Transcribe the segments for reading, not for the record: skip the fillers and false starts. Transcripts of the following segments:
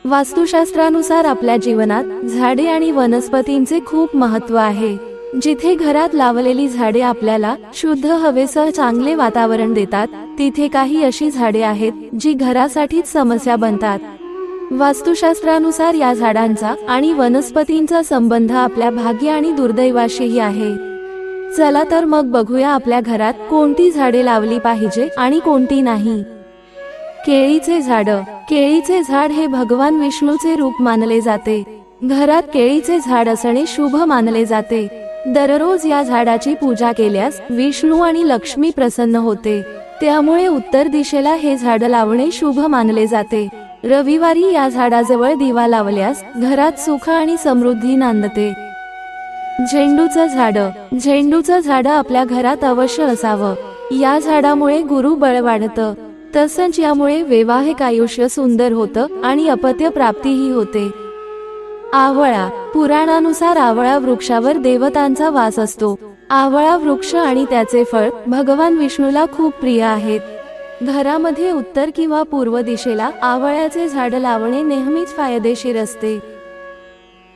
वास्तुशास्त्रानुसार आपल्या जीवनात झाडे आणि वनस्पतींचे खूप महत्त्व आहे। जिथे घरात लावलेली झाडे आपल्याला शुद्ध हवेसह चांगले वातावरण देतात, तिथे काही अशी झाडे आहेत जी घरासाठीच समस्या बनतात। वास्तुशास्त्रानुसार या झाडांचा आणि वनस्पतींचा संबंध आपल्या भाग्य आणि दुर्दैवाशीही आहे। चला तर मग बघूया आपल्या घरात कोणती झाडे लावली पाहिजे आणि कोणती नाही। केळीचे झाड। केळीचे झाड हे भगवान विष्णूचे रूप मानले जाते। घरात केळीचे झाड असणे शुभ मानले जाते। दररोज या झाडाची पूजा केल्यास विष्णू आणि लक्ष्मी प्रसन्न होते, त्यामुळे उत्तर दिशेला हे झाड लावणे शुभ मानले जाते। रविवारी या झाडाजवळ दिवा लावल्यास घरात सुख आणि समृद्धी नांदते। झेंडूचं झाड। झेंडूचं झाड आपल्या घरात अवश्य असावं। या झाडामुळे गुरुबळ वाढतं, तसंच यामुळे वैवाहिक आयुष्य सुंदर होतं आणि अपत्य प्राप्तीही होते। आवळा। पुराणानुसार आवळा वृक्षावर देवतांचा वास असतो। आवळा वृक्ष आणि त्याचे फळ भगवान विष्णूला खूप प्रिय आहेत। घरामध्ये उत्तर किंवा पूर्व दिशेला आवळ्याचे झाड लावणे नेहमीच फायदेशीर असते।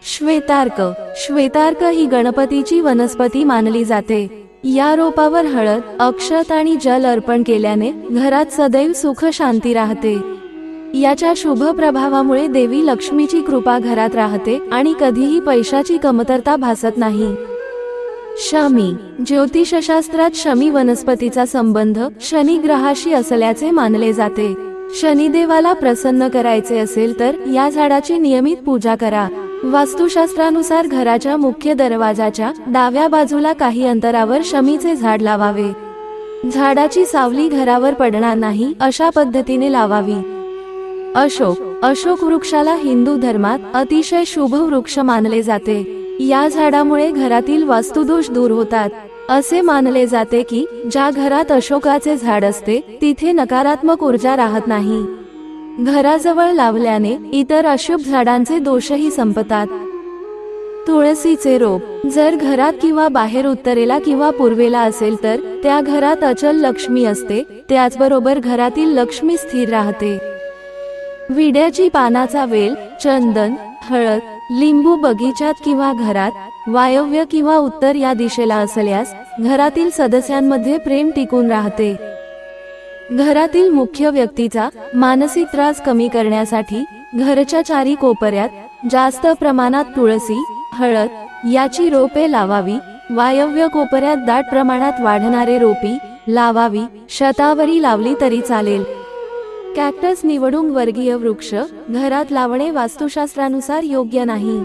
श्वेतार्क। श्वेतार्क ही गणपतीची वनस्पती मानली जाते। या रोपावर हळद, अक्षत आणि जल अर्पण केल्याने घरात सदैव सुख शांती राहते। याच्या शुभ प्रभावामुळे देवी लक्ष्मीची कृपा घरात राहते आणि कधीही पैशाची कमतरता भासत नाही। शमी। ज्योतिषशास्त्रात शमी वनस्पतीचा संबंध शनी ग्रहाशी असल्याचे मानले जाते। शनिदेवाला प्रसन्न करायचे असेल तर या झाडाची नियमित पूजा करा। वास्तुशास्त्रानुसार घराच्या मुख्य दरवाजाच्या डाव्या बाजूला काही अंतरावर शमीचे झाड लावावे। झाडाची सावली घरावर पडणार नाही अशा पद्धतीने लावावी। अशोक। अशोक वृक्षाला हिंदू धर्मात अतिशय शुभ वृक्ष मानले जाते। या झाडामुळे घरातील वास्तुदोष दूर होतात। असे मानले जाते की ज्या घरात अशोकाचे झाड असते तिथे नकारात्मक ऊर्जा राहत नाही। घराजवळ लावल्याने इतर अशुभ झाडांचे दोषही संपतात। तुळशीचे रोप। जर घरात किंवा बाहेर उत्तरेला किंवा पूर्वेला असेल तर त्या घरात अचल लक्ष्मी असते, त्याचबरोबर घरातील लक्ष्मी स्थिर राहते। विड्याची पानाचा वेल, चंदन, हळद, लिंबू बगीचात किंवा घरात वायव्य किंवा उत्तर या दिशेला असल्यास घरातील सदस्यांमध्ये प्रेम टिकून राहते। घरातील मुख्य व्यक्तीचा मानसिक त्रास कमी करण्यासाठी घराच्या चारी कोपऱ्यात जास्त प्रमाणात तुळसी, हळद याची रोपे लावावी। वायव्य कोपऱ्यात दाट प्रमाणात वाढणारे रोपी लावावी। शतावरी लावली तरी चालेल। कॅक्टस निवडुंग वर्गीय वृक्ष घरात लावणे वास्तुशास्त्रानुसार योग्य नाही।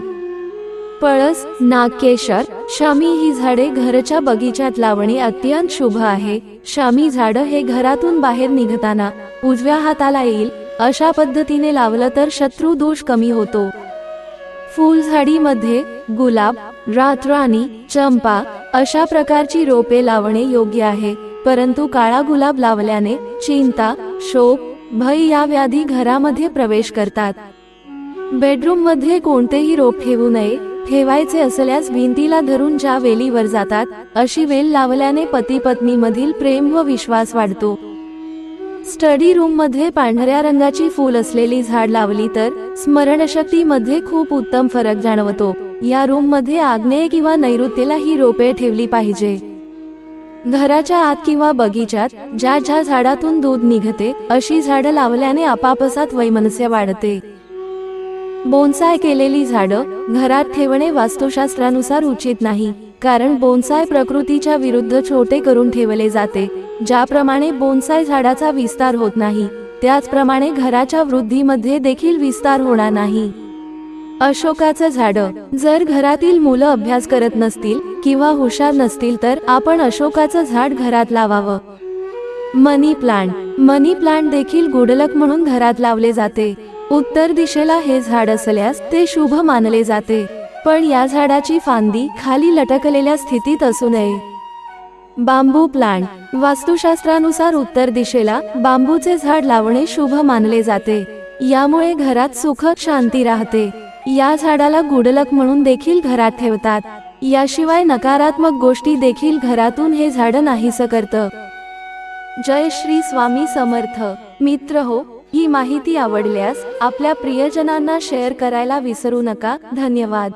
पळस, नागकेशर, शमी ही झाडे घराच्या बगीचात लावणे अत्यंत शुभ आहे। शमी झाड हे घरातून बाहेर निघताना उजव्या हाताला येईल अशा पद्धतीने लावलं तर शत्रू दोष कमी होतो। फुलझाडीमध्ये गुलाब, रातराणी, चंपा अशा प्रकारची रोपे लावणे योग्य आहे, परंतु काळा गुलाब लावल्याने चिंता, शोक, भय या व्याधी घरामध्ये प्रवेश करतात। बेडरूम मध्ये कोणतेही रोप ठेवू नये। ठेवायचे असल्यास भिंतीला धरून ज्या वेलीवर जातात अशी वेल लावल्याने पती पत्नी मधील प्रेम व विश्वास वाढतो। स्टडी रूम मध्ये पांढऱ्या रंगाची फूल असलेली झाड लावली तर स्मरणशक्ती मध्ये खूप उत्तम फरक जाणवतो। या रूम मध्ये आग्नेय किंवा नैऋत्येला ही रोपे ठेवली पाहिजे। घराच्या आत किंवा बगीचात ज्या ज्या झाडातून दूध निघते अशी झाडं लावल्याने आपापसात वैमनस्य वाढते। बोन्साय केलेली झाडं घरात ठेवणे वास्तुशास्त्रानुसार उचित नाही, कारण बोन्साय प्रकृतीच्या विरुद्ध छोटे करून ठेवले जाते। ज्याप्रमाणे बोन्साय झाडाचा विस्तार होत नाही, त्याचप्रमाणे घराच्या वृद्धीमध्ये देखील विस्तार होणार नाही। अशोकाचं झाड। जर घरातील मुलं अभ्यास करत नसतील किंवा हुशार नसतील तर आपण अशोकाचं झाड घरात लावावं। मनी प्लांट। मनी प्लांट देखील गुडलक म्हणून घरात लावले जाते। उत्तर दिशेला हे झाड असल्यास ते शुभ मानले जाते, पण या झाडाची फांदी खाली लटकलेल्या स्थितीत असू नये। बांबू प्लांट। वास्तुशास्त्रानुसार उत्तर दिशेला बांबूचे झाड लावणे शुभ मानले जाते। यामुळे घरात सुख शांती राहते। या झाडाला गुडलक म्हणून देखील घरात ठेवतात। याशिवाय नकारात्मक गोष्टी देखील घरातून हे झाड नाहीसं करतं। जय श्री स्वामी समर्थ। मित्र हो, ही माहिती आवडल्यास आपल्या प्रियजनांना शेअर करायला विसरू नका. धन्यवाद.